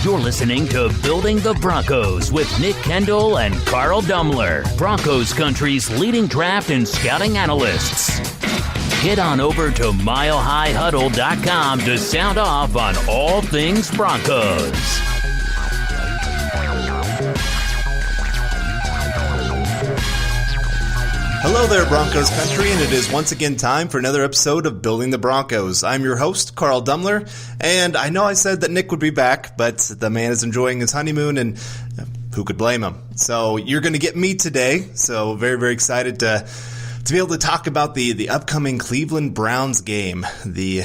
You're listening to Building the Broncos with Nick Kendall and Carl Dumler, Broncos country's leading draft and scouting analysts. Head on over to milehighhuddle.com to sound off on all things Broncos. Hello there, Broncos country, and it is once again time for another episode of Building the Broncos. I'm your host, Carl Dumler, and I know I said that Nick would be back, but the man is enjoying his honeymoon, and who could blame him? So you're going to get me today, so very, very excited to be able to talk about the upcoming Cleveland Browns game, the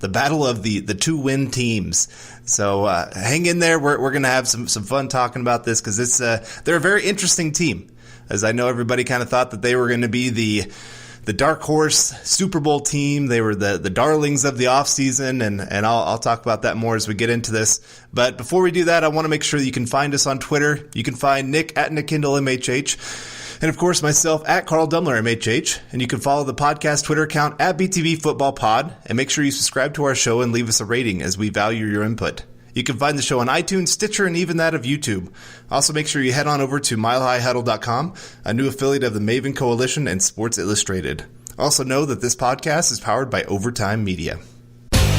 battle of the two-win teams. So hang in there. We're going to have some fun talking about this because they're a very interesting team. As I know, everybody kind of thought that they were going to be the dark horse Super Bowl team. They were the darlings of the offseason, and I'll talk about that more as we get into this. But before we do that, I want to make sure that you can find us on Twitter. You can find Nick at Nick Kendall MHH, and of course myself at Carl Dumler MHH. And you can follow the podcast Twitter account at BTB Football Pod, and make sure you subscribe to our show and leave us a rating as we value your input. You can find the show on iTunes, Stitcher, and even that of YouTube. Also, make sure you head on over to milehighhuddle.com, a new affiliate of the Maven Coalition and Sports Illustrated. Also know that this podcast is powered by Overtime Media.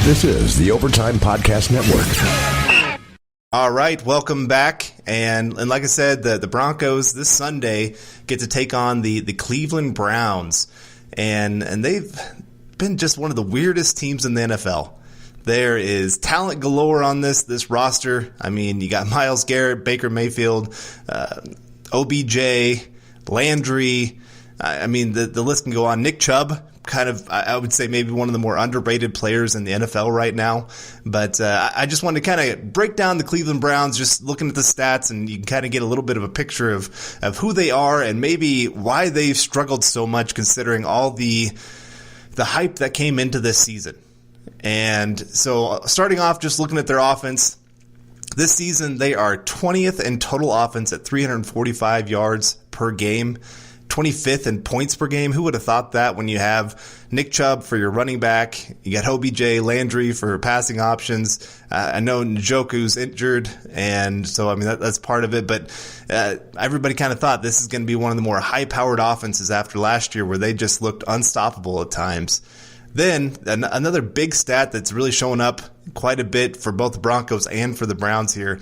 This is the Overtime Podcast Network. All right, welcome back. And like I said, the Broncos this Sunday get to take on the Cleveland Browns. And they've been just one of the weirdest teams in the NFL. There is talent galore on this roster. I mean, you got Myles Garrett, Baker Mayfield, OBJ, Landry. I mean, the list can go on. Nick Chubb, kind of, I would say maybe one of the more underrated players in the NFL right now. But I just wanted to kind of break down the Cleveland Browns, just looking at the stats, and you can kind of get a little bit of a picture of who they are and maybe why they've struggled so much considering all the hype that came into this season. And so starting off just looking at their offense, this season they are 20th in total offense at 345 yards per game, 25th in points per game. Who would have thought that when you have Nick Chubb for your running back, you got OBJ, Landry for passing options. I know Njoku's injured, and so I mean that's part of it, but everybody kind of thought this is going to be one of the more high-powered offenses after last year where they just looked unstoppable at times. Then another big stat that's really showing up quite a bit for both the Broncos and for the Browns here,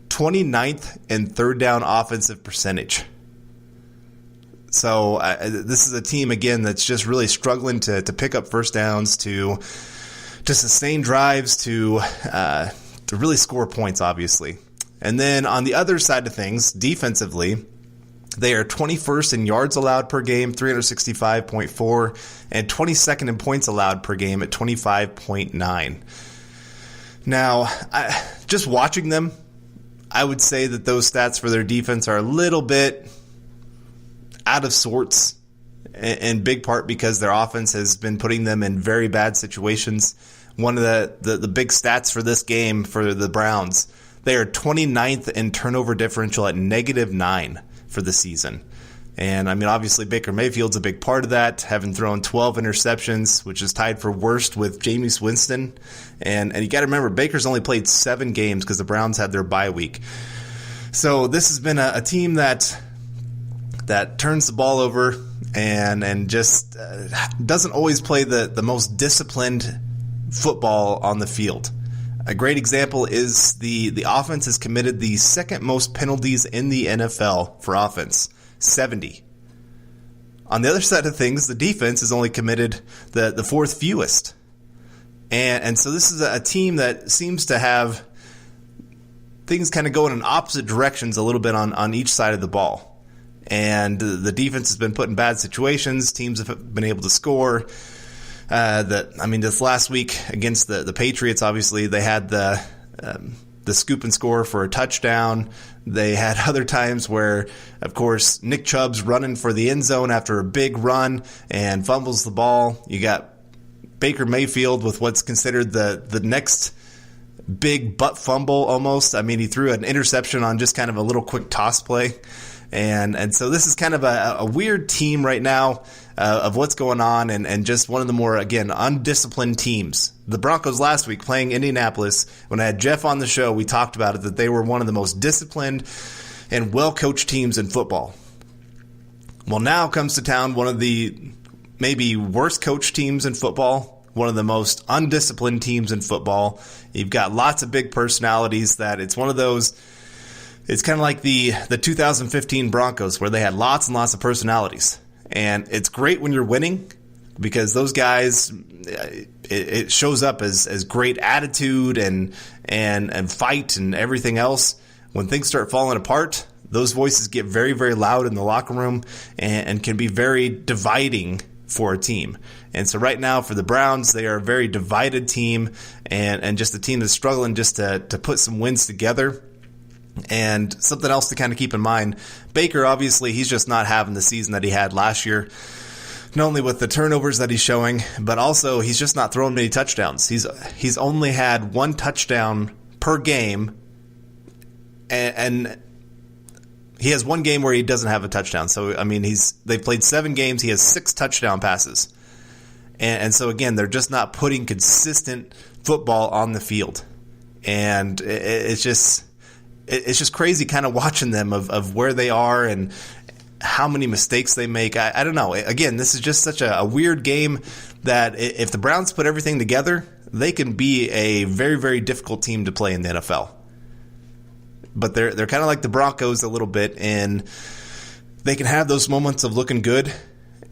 29th in third down offensive percentage. So this is a team, again, that's just really struggling to pick up first downs, to sustain drives, to really score points, obviously. And then on the other side of things, defensively, they are 21st in yards allowed per game, 365.4, and 22nd in points allowed per game at 25.9. Now, just watching them, I would say that those stats for their defense are a little bit out of sorts, in big part because their offense has been putting them in very bad situations. One of the big stats for this game for the Browns, they are 29th in turnover differential at -9 for the season. And I mean, obviously Baker Mayfield's a big part of that, having thrown 12 interceptions, which is tied for worst with Jameis Winston. And you got to remember, Baker's only played 7 games because the Browns had their bye week. So this has been a team that turns the ball over and just doesn't always play the most disciplined football on the field. A great example is the offense has committed the second most penalties in the NFL for offense, 70. On the other side of things, the defense has only committed the fourth fewest. And so this is a team that seems to have things kind of going in opposite directions a little bit on each side of the ball. And the defense has been put in bad situations. Teams have been able to score. This last week against the Patriots, obviously they had the scoop and score for a touchdown. They had other times where, of course, Nick Chubb's running for the end zone after a big run and fumbles the ball. You got Baker Mayfield with what's considered the next big butt fumble almost. I mean, he threw an interception on just kind of a little quick toss play. And so this is kind of a weird team right now. of what's going on, and just one of the more, again, undisciplined teams. The Broncos last week playing Indianapolis, when I had Jeff on the show, we talked about it, that they were one of the most disciplined and well-coached teams in football. Well, now comes to town one of the maybe worst coached teams in football, one of the most undisciplined teams in football. You've got lots of big personalities that it's one of those, it's kind of like the 2015 Broncos where they had lots and lots of personalities. And it's great when you're winning because those guys, it shows up as great attitude and fight and everything else. When things start falling apart, those voices get very, very loud in the locker room and can be very dividing for a team. And so right now for the Browns, they are a very divided team and just a team that's struggling just to put some wins together. And something else to kind of keep in mind, Baker, obviously, he's just not having the season that he had last year. Not only with the turnovers that he's showing, but also he's just not throwing many touchdowns. He's only had one touchdown per game, and he has one game where he doesn't have a touchdown. So, I mean, they've played 7 games. He has 6 touchdown passes. And so, again, they're just not putting consistent football on the field. And it's just crazy kind of watching them of where they are and how many mistakes they make. I don't know. Again, this is just such a weird game that if the Browns put everything together, they can be a very, very difficult team to play in the NFL. But they're kind of like the Broncos a little bit, and they can have those moments of looking good,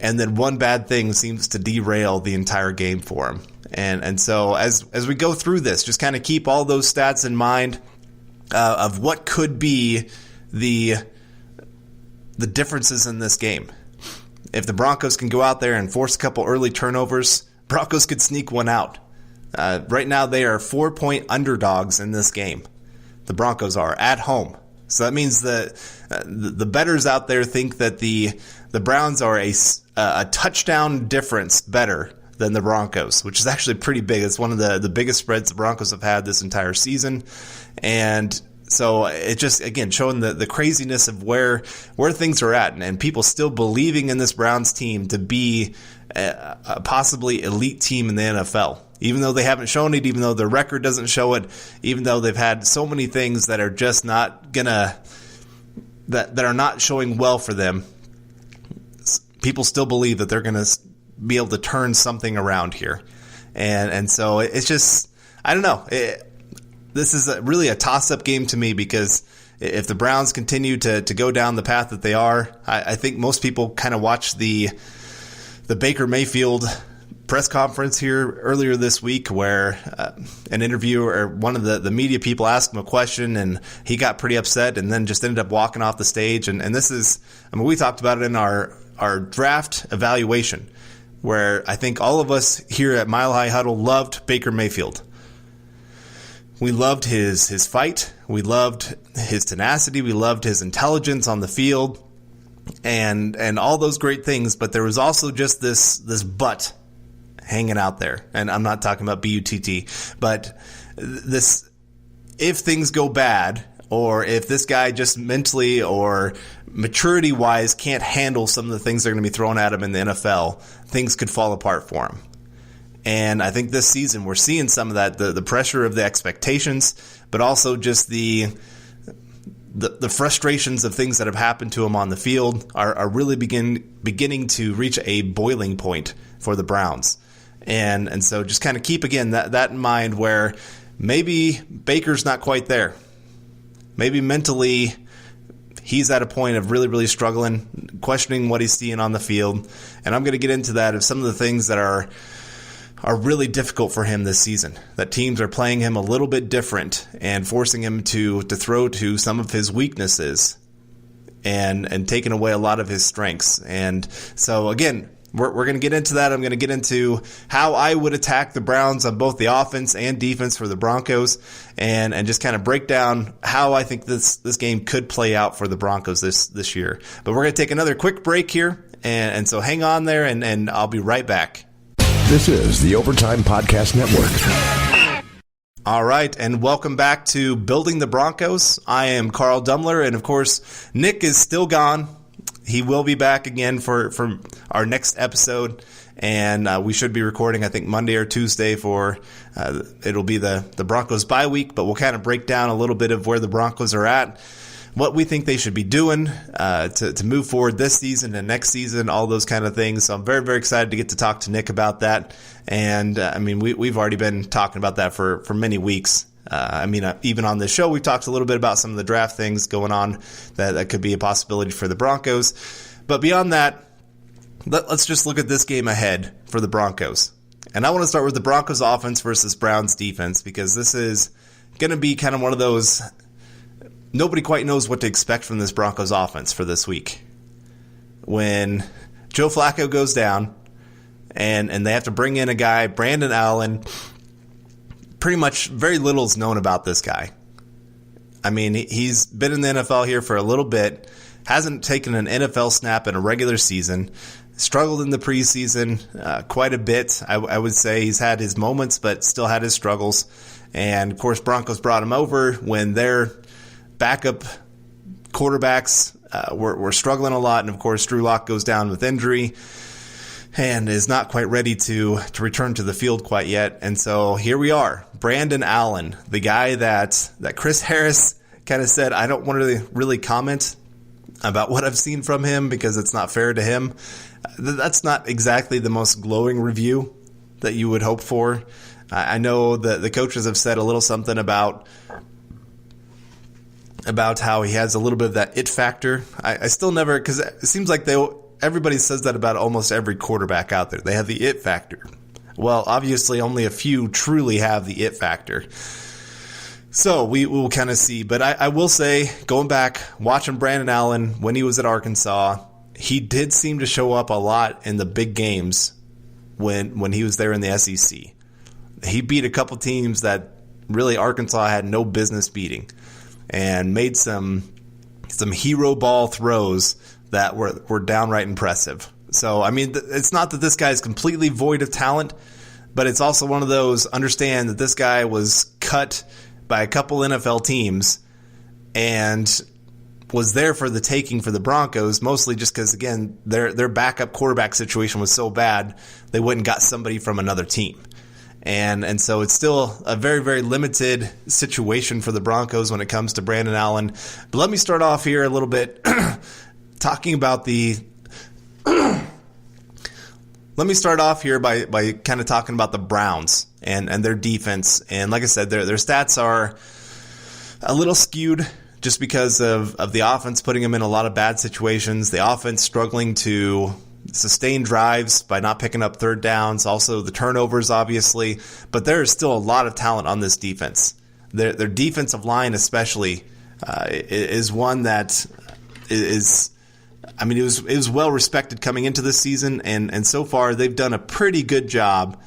and then one bad thing seems to derail the entire game for them. And so as we go through this, just kind of keep all those stats in mind of what could be the differences in this game. If the Broncos can go out there and force a couple early turnovers, Broncos could sneak one out. Right now they are 4-point underdogs in this game. The Broncos are at home. So that means that the bettors out there think that the Browns are a touchdown difference better than the Broncos, which is actually pretty big. It's one of the biggest spreads the Broncos have had this entire season. And so it just, again, showing the craziness of where things are at and people still believing in this Browns team to be a possibly elite team in the NFL. Even though they haven't shown it, even though their record doesn't show it, even though they've had so many things that are just not that are not showing well for them, people still believe that they're going to be able to turn something around here. And so it's just, I don't know. This is really a toss-up game to me because if the Browns continue to go down the path that they are, I think most people kind of watch the Baker Mayfield press conference here earlier this week where an interviewer or one of the media people asked him a question and he got pretty upset and then just ended up walking off the stage. And this is, I mean, we talked about it in our draft evaluation where I think all of us here at Mile High Huddle loved Baker Mayfield. We loved his fight. We loved his tenacity. We loved his intelligence on the field and all those great things. But there was also just this but hanging out there. And I'm not talking about B-U-T-T, but this, if things go bad or if this guy just mentally or maturity wise can't handle some of the things that are going to be thrown at him in the NFL, things could fall apart for him. And I think this season we're seeing some of that, the pressure of the expectations, but also just the frustrations of things that have happened to him on the field are really beginning to reach a boiling point for the Browns. And so just kind of keep, again, that in mind where maybe Baker's not quite there. Maybe mentally he's at a point of really, really struggling, questioning what he's seeing on the field. And I'm going to get into that of some of the things that are really difficult for him this season, that teams are playing him a little bit different and forcing him to throw to some of his weaknesses and taking away a lot of his strengths. And so, again, we're going to get into that. I'm going to get into how I would attack the Browns on both the offense and defense for the Broncos and just kind of break down how I think this game could play out for the Broncos this year. But we're going to take another quick break here, and so hang on there, and I'll be right back. This is the Overtime Podcast Network. All right, and welcome back to Building the Broncos. I am Carl Dumler, and of course, Nick is still gone. he will be back again for our next episode. And we should be recording, I think, Monday or Tuesday for it'll be the Broncos bye week. But we'll kind of break down a little bit of where the Broncos are at, what we think they should be doing to move forward this season and next season, all those kind of things. So I'm very, very excited to get to talk to Nick about that. And I mean, we've already been talking about that for many weeks. Even on this show, we've talked a little bit about some of the draft things going on that could be a possibility for the Broncos. But beyond that, let's just look at this game ahead for the Broncos. And I want to start with the Broncos offense versus Browns defense, because this is going to be kind of one of those, nobody quite knows what to expect from this Broncos offense for this week. When Joe Flacco goes down and they have to bring in a guy, Brandon Allen, pretty much very little is known about this guy. I mean, he's been in the NFL here for a little bit, hasn't taken an NFL snap in a regular season, struggled in the preseason quite a bit. I would say he's had his moments, but still had his struggles. And, of course, Broncos brought him over when their backup quarterbacks were struggling a lot. And, of course, Drew Lock goes down with injury and is not quite ready to return to the field quite yet. And so here we are, Brandon Allen, the guy that Chris Harris kind of said, I don't want to really comment about what I've seen from him because it's not fair to him. That's not exactly the most glowing review that you would hope for. I know that the coaches have said a little something about how he has a little bit of that it factor. I still never, because it seems like everybody says that about almost every quarterback out there. They have the it factor. Well, obviously only a few truly have the it factor. So we will kind of see. But I will say, going back, watching Brandon Allen when he was at Arkansas, he did seem to show up a lot in the big games when he was there in the SEC. He beat a couple teams that really Arkansas had no business beating and made some hero ball throws that were downright impressive. So, I mean, it's not that this guy is completely void of talent, but it's also one of those, understand that this guy was cut by a couple NFL teams and was there for the taking for the Broncos, mostly just because, again, their backup quarterback situation was so bad, they went and got somebody from another team. And so it's still a very, very limited situation for the Broncos when it comes to Brandon Allen. But let me start off here a little bit talking about let me start off here by kind of talking about the Browns and their defense. And like I said, their stats are a little skewed just because of the offense putting them in a lot of bad situations. The offense struggling to sustain drives by not picking up third downs. Also the turnovers, obviously. But there is still a lot of talent on this defense. Their defensive line especially is one that is... I mean, it was well respected coming into this season, and so far they've done a pretty good job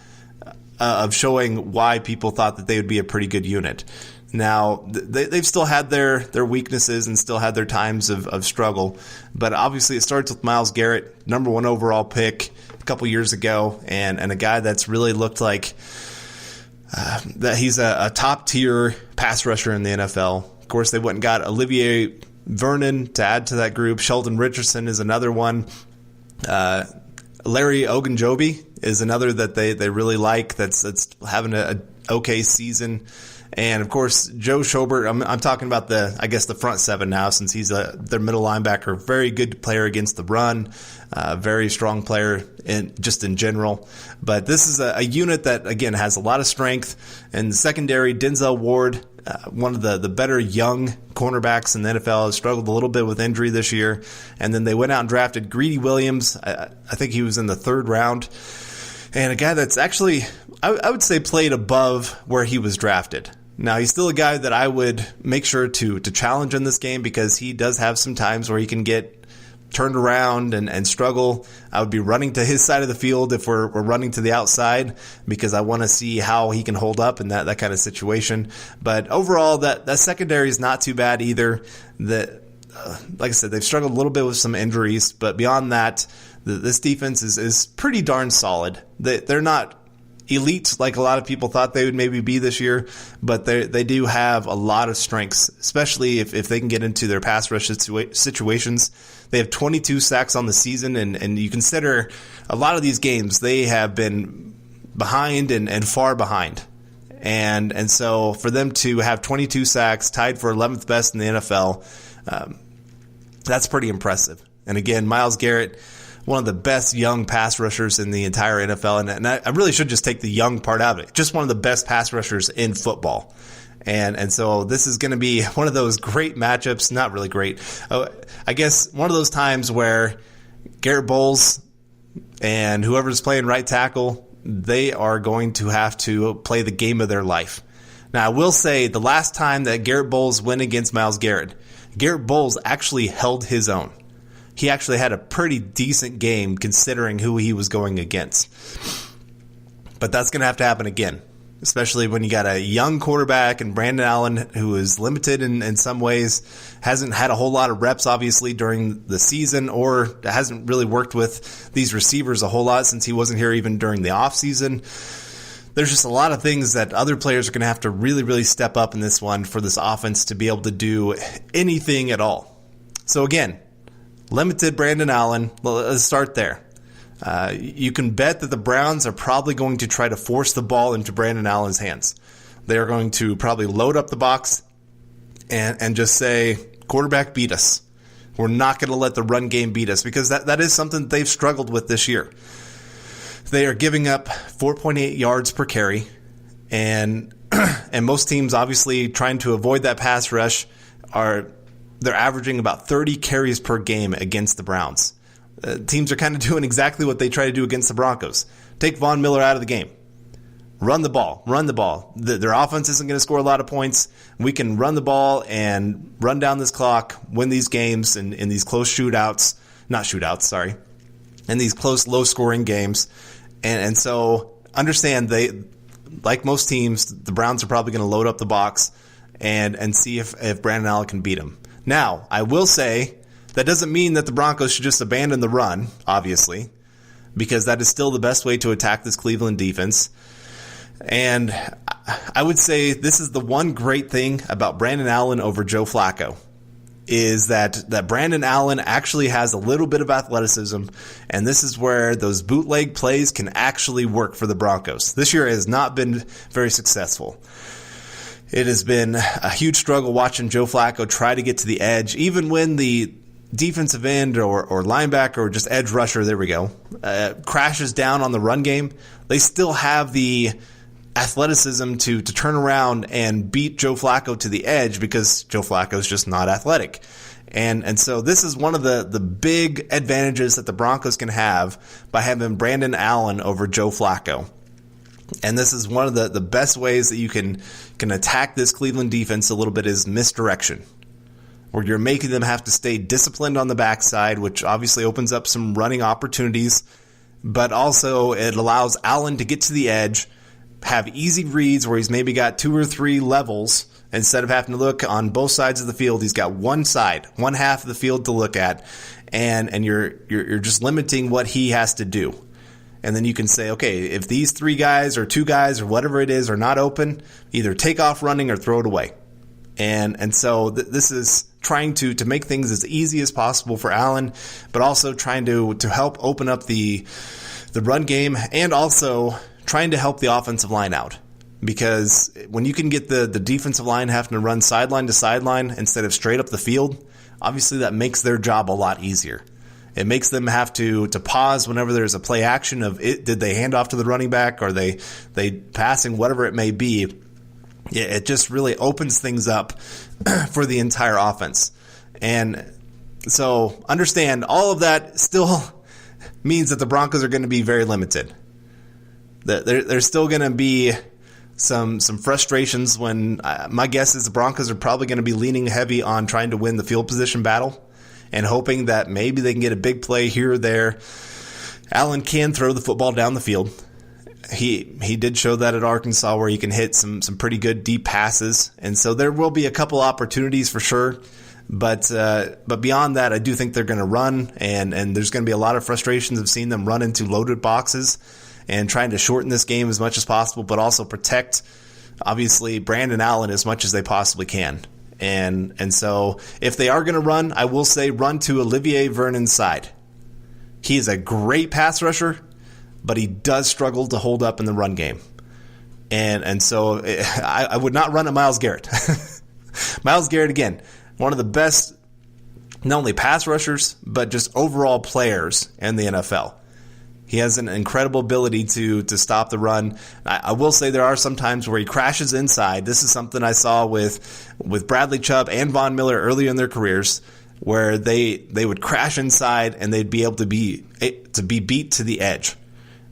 of showing why people thought that they would be a pretty good unit. Now, they've still had their weaknesses and still had their times of struggle, but obviously it starts with Myles Garrett, number 1 overall pick a couple years ago, and a guy that's really looked like that he's a top-tier pass rusher in the NFL. Of course, they went and got Olivier Vernon to add to that group. Sheldon Richardson is another one. Larry Ogunjobi is another that they really like that's having a okay season. And, of course, Joe Schobert, I'm talking about the front seven now since he's their middle linebacker. Very good player against the run. Very strong player in general. But this is a unit that, again, has a lot of strength. And the secondary, Denzel Ward, one of the better young cornerbacks in the NFL, has struggled a little bit with injury this year. And then they went out and drafted Greedy Williams. I think he was in the 3rd round. And a guy that's actually, I would say, played above where he was drafted. Now, he's still a guy that I would make sure to challenge in this game because he does have some times where he can get turned around and struggle. I would be running to his side of the field if we're running to the outside because I want to see how he can hold up in that kind of situation. But overall, that secondary is not too bad either. Like I said, they've struggled a little bit with some injuries, but beyond that, this defense is pretty darn solid. They're not elite like a lot of people thought they would maybe be this year, but they do have a lot of strengths, especially if they can get into their pass rush situations. They have 22 sacks on the season, and you consider a lot of these games, they have been behind and far behind. And so for them to have 22 sacks, tied for 11th best in the NFL, that's pretty impressive. And again, Myles Garrett, one of the best young pass rushers in the entire NFL. And I really should just take the young part out of it. Just one of the best pass rushers in football. And so this is going to be one of those great matchups. Not really great. I guess one of those times where Garrett Bowles and whoever's playing right tackle, they are going to have to play the game of their life. Now, I will say the last time that Garrett Bowles went against Myles Garrett, Garrett Bowles actually held his own. He actually had a pretty decent game considering who he was going against. But that's going to have to happen again, especially when you got a young quarterback and Brandon Allen, who is limited in some ways, hasn't had a whole lot of reps, obviously, during the season, or hasn't really worked with these receivers a whole lot since he wasn't here even during the offseason. There's just a lot of things that other players are going to have to really, really step up in this one for this offense to be able to do anything at all. So again, limited Brandon Allen. Let's start there. You can bet that the Browns are probably going to try to force the ball into Brandon Allen's hands. They are going to probably load up the box and just say, quarterback, beat us. We're not going to let the run game beat us, because that is something they've struggled with this year. They are giving up 4.8 yards per carry, and most teams obviously trying to avoid that pass rush they're averaging about 30 carries per game against the Browns. Teams are kind of doing exactly what they try to do against the Broncos. Take Von Miller out of the game. Run the ball. Their offense isn't going to score a lot of points. We can run the ball and run down this clock, win these games in these close in these close, low-scoring games. And so understand, like most teams, the Browns are probably going to load up the box and see if Brandon Allen can beat them. Now, I will say that doesn't mean that the Broncos should just abandon the run, obviously, because that is still the best way to attack this Cleveland defense. And I would say this is the one great thing about Brandon Allen over Joe Flacco, is that Brandon Allen actually has a little bit of athleticism, and this is where those bootleg plays can actually work for the Broncos. This year has not been very successful. It has been a huge struggle watching Joe Flacco try to get to the edge, even when the defensive end or linebacker or just edge rusher, there we go, crashes down on the run game. They still have the athleticism to turn around and beat Joe Flacco to the edge, because Joe Flacco is just not athletic. And so this is one of the big advantages that the Broncos can have by having Brandon Allen over Joe Flacco. And this is one of the best ways that you can attack this Cleveland defense a little bit, is misdirection, where you're making them have to stay disciplined on the backside, which obviously opens up some running opportunities, but also it allows Allen to get to the edge, have easy reads where he's maybe got 2 or 3 levels. Instead of having to look on both sides of the field, he's got one half of the field to look at, and you're just limiting what he has to do. And then you can say, okay, if these 3 guys or 2 guys or whatever it is are not open, either take off running or throw it away. And so this is trying to make things as easy as possible for Allen, but also trying to help open up the run game, and also trying to help the offensive line out. Because when you can get the defensive line having to run sideline to sideline instead of straight up the field, obviously that makes their job a lot easier. It makes them have to pause whenever there's a play action of it. Did they hand off to the running back? Are they passing? Whatever it may be. It just really opens things up for the entire offense. And so understand, all of that still means that the Broncos are going to be very limited. There's still going to be some frustrations when my guess is the Broncos are probably going to be leaning heavy on trying to win the field position battle and hoping that maybe they can get a big play here or there. Allen can throw the football down the field. He did show that at Arkansas, where he can hit some pretty good deep passes. And so there will be a couple opportunities for sure. But beyond that, I do think they're going to run, and there's going to be a lot of frustrations of seeing them run into loaded boxes. and trying to shorten this game as much as possible, but also protect, obviously, Brandon Allen as much as they possibly can. And so if they are going to run, I will say run to Olivier Vernon's side. He is a great pass rusher, but he does struggle to hold up in the run game. And so I would not run at Myles Garrett. Myles Garrett, again, one of the best, not only pass rushers, but just overall players in the NFL. He has an incredible ability to stop the run. I will say there are some times where he crashes inside. This is something I saw with Bradley Chubb and Von Miller earlier in their careers, where they would crash inside and they'd be able to be beat to the edge.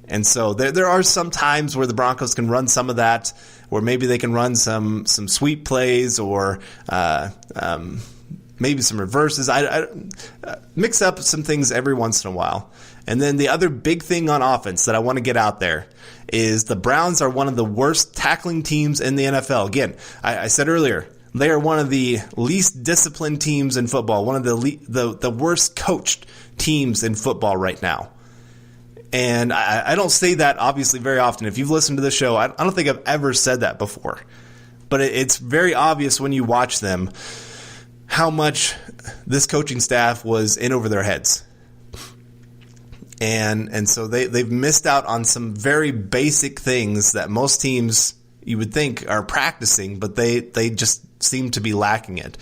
And so there are some times where the Broncos can run some of that, or maybe they can run some sweep plays or maybe some reverses. I mix up some things every once in a while. And then the other big thing on offense that I want to get out there is the Browns are one of the worst tackling teams in the NFL. Again, I said earlier, they are one of the least disciplined teams in football, one of the worst coached teams in football right now. And I don't say that obviously very often. If you've listened to the show, I don't think I've ever said that before. But it's very obvious when you watch them how much this coaching staff was in over their heads. And so they've missed out on some very basic things that most teams you would think are practicing, but they just seem to be lacking it.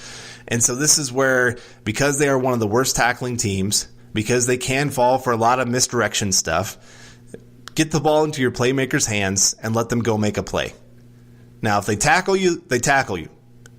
And so this is where, because they are one of the worst tackling teams, because they can fall for a lot of misdirection stuff, get the ball into your playmakers' hands and let them go make a play. Now, if they tackle you, they tackle you.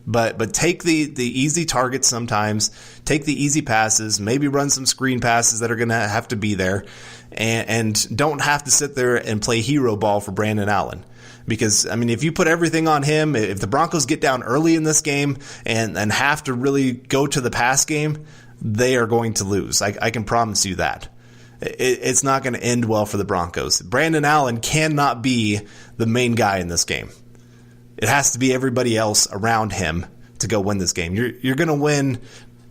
But take the easy targets sometimes, take the easy passes, maybe run some screen passes that are going to have to be there, and don't have to sit there and play hero ball for Brandon Allen. Because, I mean, if you put everything on him, if the Broncos get down early in this game and have to really go to the pass game, they are going to lose. I can promise you that. It's not going to end well for the Broncos. Brandon Allen cannot be the main guy in this game. It has to be everybody else around him to go win this game. You're going to win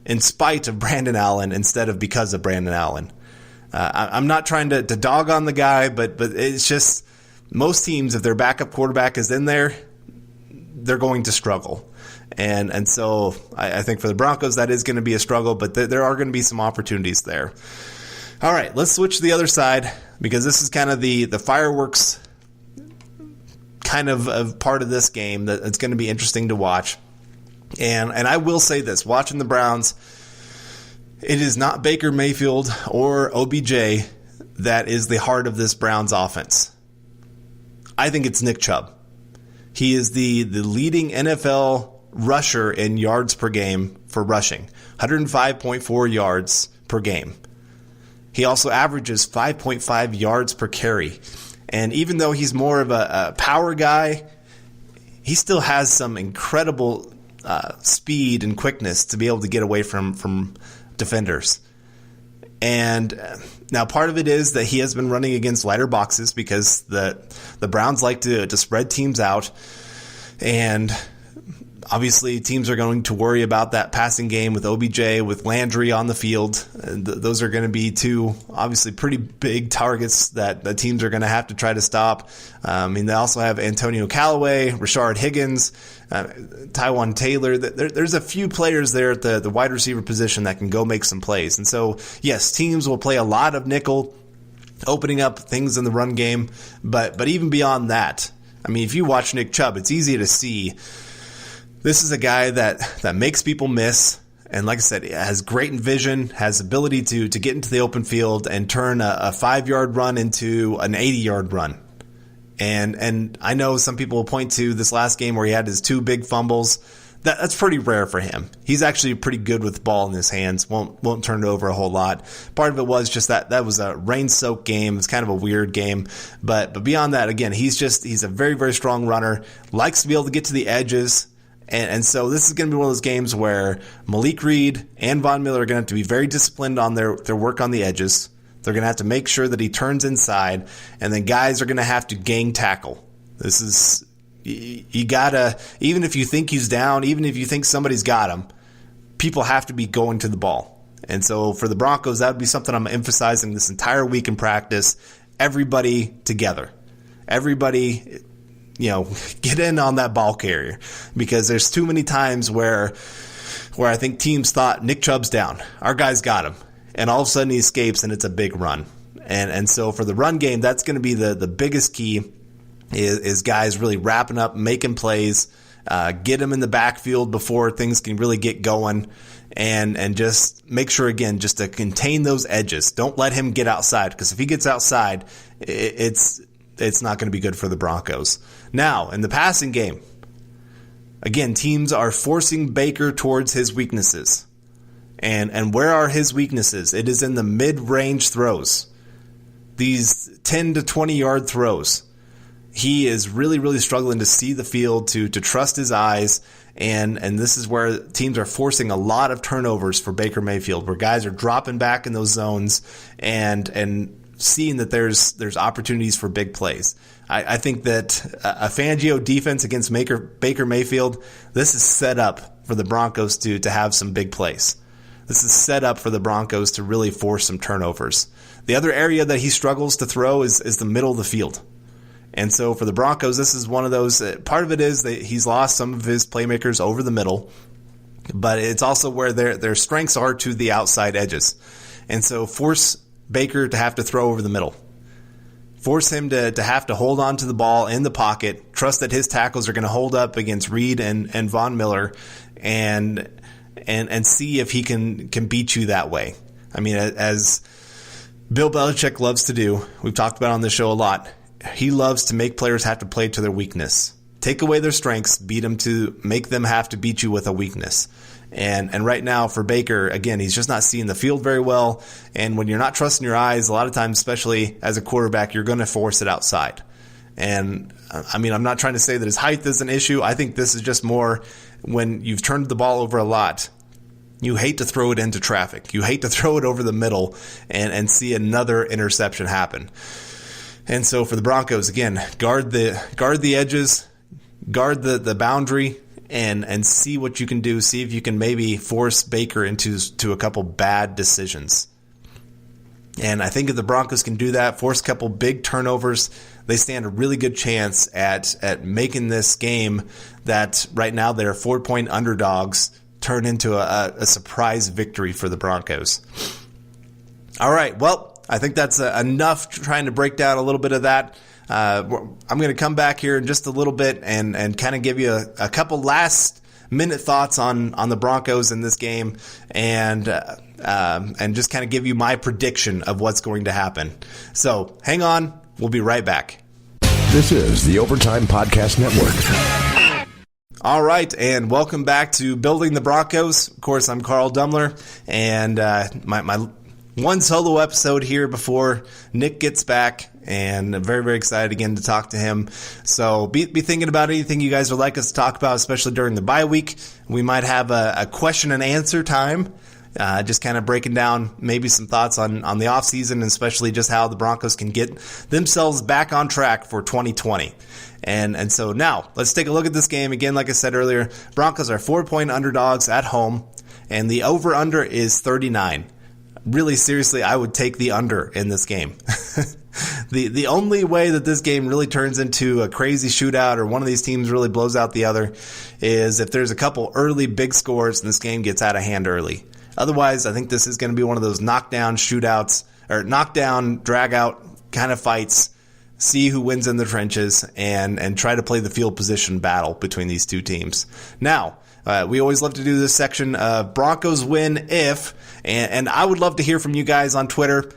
in spite of Brandon Allen instead of because of Brandon Allen. I'm not trying to dog on the guy, but it's just most teams, if their backup quarterback is in there, they're going to struggle. And so I think for the Broncos that is going to be a struggle, but there are going to be some opportunities there. All right, let's switch to the other side, because this is kind of the fireworks kind of part of this game that it's going to be interesting to watch. And I will say this, watching the Browns, it is not Baker Mayfield or OBJ that is the heart of this Browns offense. I think it's Nick Chubb. He is the leading NFL rusher in yards per game for rushing, 105.4 yards per game. He also averages 5.5 yards per carry. And even though he's more of a power guy, he still has some incredible speed and quickness to be able to get away from defenders. And now part of it is that he has been running against lighter boxes because the Browns like to spread teams out. And obviously, teams are going to worry about that passing game with OBJ, with Landry on the field. Those are going to be two, obviously, pretty big targets that the teams are going to have to try to stop. They also have Antonio Callaway, Rashard Higgins, Tywan Taylor. There's a few players there at the wide receiver position that can go make some plays. And so, yes, teams will play a lot of nickel, opening up things in the run game. But even beyond that, I mean, if you watch Nick Chubb, it's easy to see this is a guy that makes people miss, and like I said, has great vision, has ability to get into the open field and turn a 5-yard run into an 80-yard run. And I know some people will point to this last game where he had his 2 big fumbles. That's pretty rare for him. He's actually pretty good with the ball in his hands. Won't turn it over a whole lot. Part of it was just that was a rain-soaked game. It's kind of a weird game. But beyond that, again, he's a very, very strong runner. Likes to be able to get to the edges. And so this is going to be one of those games where Malik Reed and Von Miller are going to have to be very disciplined on their work on the edges. They're going to have to make sure that he turns inside, and then guys are going to have to gang tackle. This is, you got to, even if you think he's down, even if you think somebody's got him, people have to be going to the ball. And so for the Broncos, that would be something I'm emphasizing this entire week in practice. everybody together. Everybody, get in on that ball carrier, because there's too many times where I think teams thought Nick Chubb's down. Our guy's got him. And all of a sudden he escapes and it's a big run. And so for the run game, that's going to be the biggest key is guys really wrapping up, making plays, get him in the backfield before things can really get going, and just make sure, again, just to contain those edges. Don't let him get outside, because if he gets outside, it's not going to be good for the Broncos. Now, in the passing game, again, teams are forcing Baker towards his weaknesses. And where are his weaknesses? It is in the mid-range throws. These 10 to 20-yard throws. He is really, really struggling to see the field, to trust his eyes, and this is where teams are forcing a lot of turnovers for Baker Mayfield, where guys are dropping back in those zones and seeing that there's opportunities for big plays. I think that a Fangio defense against Baker Mayfield, this is set up for the Broncos to have some big plays. This is set up for the Broncos to really force some turnovers. The other area that he struggles to throw is the middle of the field. And so for the Broncos, this is one of those, part of it is that he's lost some of his playmakers over the middle, but it's also where their strengths are to the outside edges. And so force Baker to have to throw over the middle. Force him to have to hold on to the ball in the pocket, trust that his tackles are going to hold up against Reed and Von Miller, and see if he can beat you that way. I mean, as Bill Belichick loves to do, we've talked about on this show a lot, he loves to make players have to play to their weakness. Take away their strengths, beat them to make them have to beat you with a weakness. And right now for Baker, again, he's just not seeing the field very well. And when you're not trusting your eyes, a lot of times, especially as a quarterback, you're going to force it outside. And I mean, I'm not trying to say that his height is an issue. I think this is just more when you've turned the ball over a lot. You hate to throw it into traffic. You hate to throw it over the middle and see another interception happen. And so for the Broncos, again, guard the edges, guard the boundary, and see what you can do. See if you can maybe force Baker into a couple bad decisions. And I think if the Broncos can do that, force a couple big turnovers, they stand a really good chance at making this game that right now they're 4-point underdogs turn into a surprise victory for the Broncos. All right, well, I think that's enough trying to break down a little bit of that. I'm going to come back here in just a little bit and kind of give you a couple last minute thoughts on the Broncos in this game, and just kind of give you my prediction of what's going to happen. So hang on, we'll be right back. This is the Overtime Podcast Network. All right, and welcome back to Building the Broncos. Of course, I'm Carl Dumler, and my one solo episode here before Nick gets back, and I'm very, very excited again to talk to him. So be thinking about anything you guys would like us to talk about, especially during the bye week. We might have a question and answer time, just kind of breaking down maybe some thoughts on the offseason, and especially just how the Broncos can get themselves back on track for 2020. And so now let's take a look at this game. Again, like I said earlier, Broncos are 4-point underdogs at home, and the over-under is 39. Really, seriously, I would take the under in this game. The only way that this game really turns into a crazy shootout or one of these teams really blows out the other is if there's a couple early big scores and this game gets out of hand early. Otherwise, I think this is going to be one of those knockdown shootouts or knockdown, drag-out kind of fights. See who wins in the trenches and try to play the field position battle between these two teams. Now, we always love to do this section of Broncos win if, and I would love to hear from you guys on Twitter.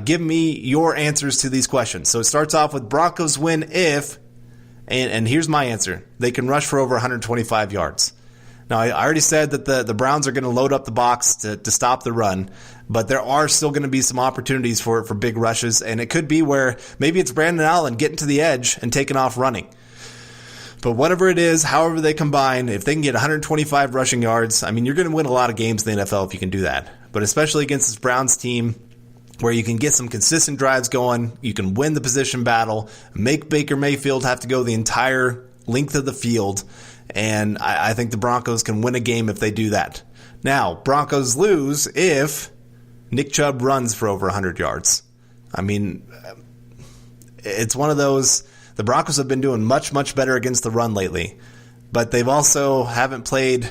Give me your answers to these questions. So it starts off with Broncos win if, and here's my answer. They can rush for over 125 yards. Now, I already said that the Browns are going to load up the box to stop the run, but there are still going to be some opportunities for big rushes, and it could be where maybe it's Brandon Allen getting to the edge and taking off running. But whatever it is, however they combine, if they can get 125 rushing yards, I mean, you're going to win a lot of games in the NFL if you can do that. But especially against this Browns team where you can get some consistent drives going, you can win the position battle, make Baker Mayfield have to go the entire length of the field, and I think the Broncos can win a game if they do that. Now, Broncos lose if Nick Chubb runs for over 100 yards. I mean, it's one of those, the Broncos have been doing much, much better against the run lately, but they've also haven't played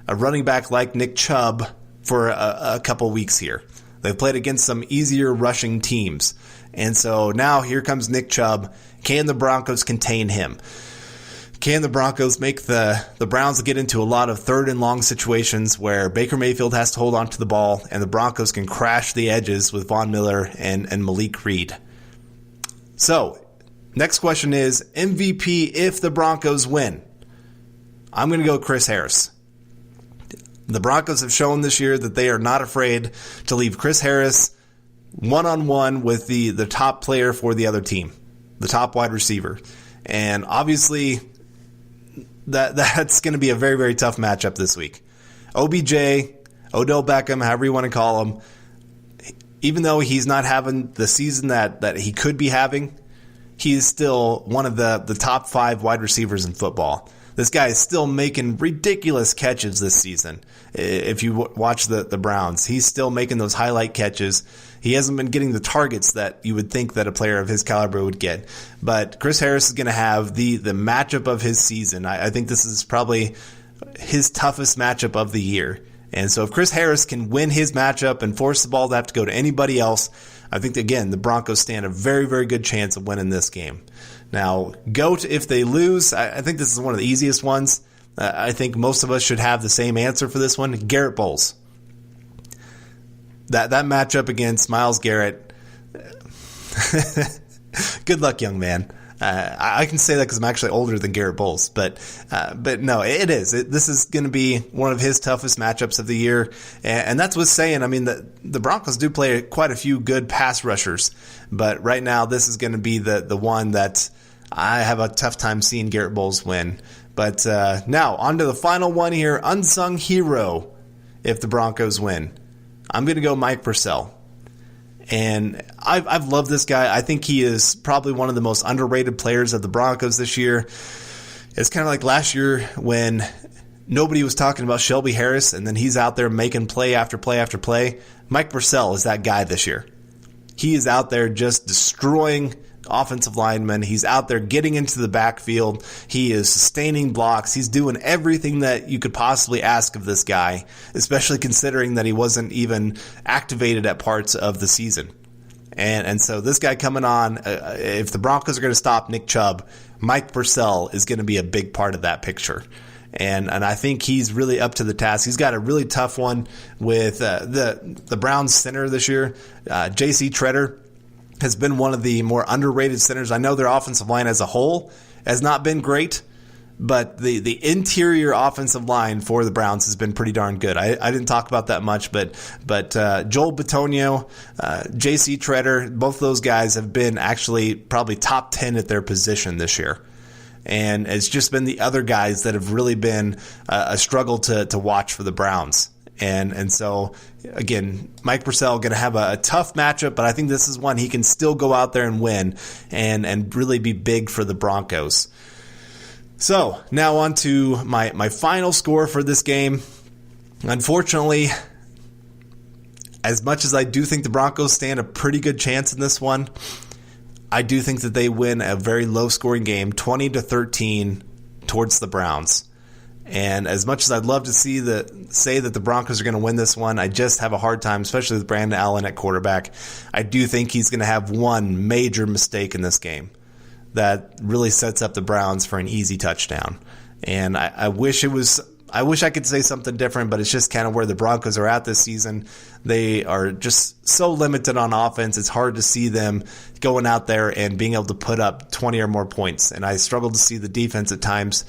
a running back like Nick Chubb for a couple weeks here. They've played against some easier rushing teams. And so now here comes Nick Chubb. Can the Broncos contain him? Can the Broncos make the Browns get into a lot of third and long situations where Baker Mayfield has to hold on to the ball and the Broncos can crash the edges with Von Miller and Malik Reed? So, next question is MVP if the Broncos win. I'm going to go Chris Harris. The Broncos have shown this year that they are not afraid to leave Chris Harris one-on-one with the top player for the other team, the top wide receiver. And obviously, that's going to be a very, very tough matchup this week. OBJ, Odell Beckham, however you want to call him, even though he's not having the season that he could be having, he is still one of the top 5 wide receivers in football. This guy is still making ridiculous catches this season. If you watch the Browns, he's still making those highlight catches. He hasn't been getting the targets that you would think that a player of his caliber would get. But Chris Harris is going to have the matchup of his season. I think this is probably his toughest matchup of the year. And so if Chris Harris can win his matchup and force the ball to have to go to anybody else, I think, again, the Broncos stand a very, very good chance of winning this game. Now, GOAT if they lose, I think this is one of the easiest ones. I think most of us should have the same answer for this one. Garrett Bowles. That matchup against Myles Garrett, good luck, young man. I can say that because I'm actually older than Garrett Bowles, but no, it is. This is going to be one of his toughest matchups of the year, and that's what's saying. I mean, the Broncos do play quite a few good pass rushers, but right now this is going to be the one that I have a tough time seeing Garrett Bowles win. But now on to the final one here, unsung hero. If the Broncos win, I'm going to go Mike Purcell. And I've loved this guy. I think he is probably one of the most underrated players of the Broncos this year. It's kind of like last year when nobody was talking about Shelby Harris, and then he's out there making play after play after play. Mike Purcell is that guy this year. He is out there just destroying offensive linemen. He's out there getting into the backfield. He is sustaining blocks. He's doing everything that you could possibly ask of this guy, especially considering that he wasn't even activated at parts of the season. And so this guy coming on, if the Broncos are going to stop Nick Chubb, Mike Purcell is going to be a big part of that picture. And I think he's really up to the task. He's got a really tough one with the Browns center this year. J.C. Tretter has been one of the more underrated centers. I know their offensive line as a whole has not been great, but the interior offensive line for the Browns has been pretty darn good. I didn't talk about that much, but Joel Bitonio, J.C. Tretter, both those guys have been actually probably top 10 at their position this year. And it's just been the other guys that have really been a struggle to watch for the Browns. And so, again, Mike Purcell going to have a tough matchup, but I think this is one he can still go out there and win and really be big for the Broncos. So, now on to my final score for this game. Unfortunately, as much as I do think the Broncos stand a pretty good chance in this one, I do think that they win a very low-scoring game, 20-13 towards the Browns. And as much as I'd love to say that the Broncos are going to win this one, I just have a hard time, especially with Brandon Allen at quarterback. I do think he's going to have one major mistake in this game that really sets up the Browns for an easy touchdown. And I wish I could say something different, but it's just kind of where the Broncos are at this season. They are just so limited on offense. It's hard to see them going out there and being able to put up 20 or more points. And I struggle to see the defense at times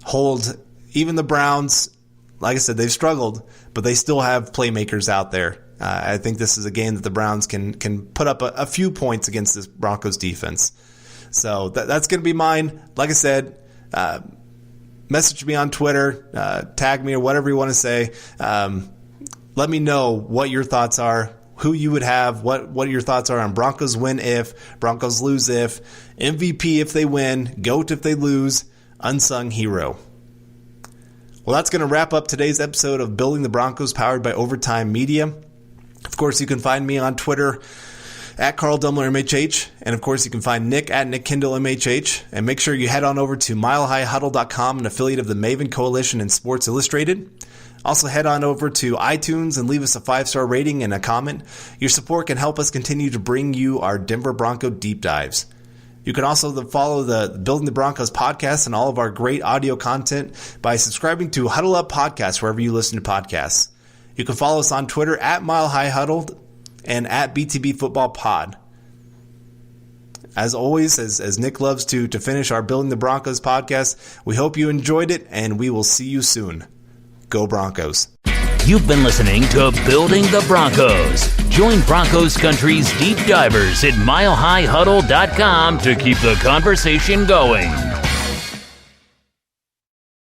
hold even the Browns. Like I said, they've struggled, but they still have playmakers out there. I think this is a game that the Browns can put up a few points against this Broncos defense. So that's going to be mine. Like I said, message me on Twitter, tag me or whatever you want to say. Let me know what your thoughts are, who you would have, what your thoughts are on Broncos win if, Broncos lose if, MVP if they win, GOAT if they lose, unsung hero. Well, that's going to wrap up today's episode of Building the Broncos, powered by Overtime Media. Of course, you can find me on Twitter at Carl Dumler MHH. And of course, you can find Nick at Nick Kendall MHH. And make sure you head on over to milehighhuddle.com, an affiliate of the Maven Coalition and Sports Illustrated. Also, head on over to iTunes and leave us a 5-star rating and a comment. Your support can help us continue to bring you our Denver Bronco deep dives. You can also follow the Building the Broncos podcast and all of our great audio content by subscribing to Huddle Up Podcast wherever you listen to podcasts. You can follow us on Twitter at MileHighHuddled and at BTB Football Pod. As always, as Nick loves to finish our Building the Broncos podcast, we hope you enjoyed it, and we will see you soon. Go Broncos. You've been listening to Building the Broncos. Join Broncos Country's deep divers at milehighhuddle.com to keep the conversation going.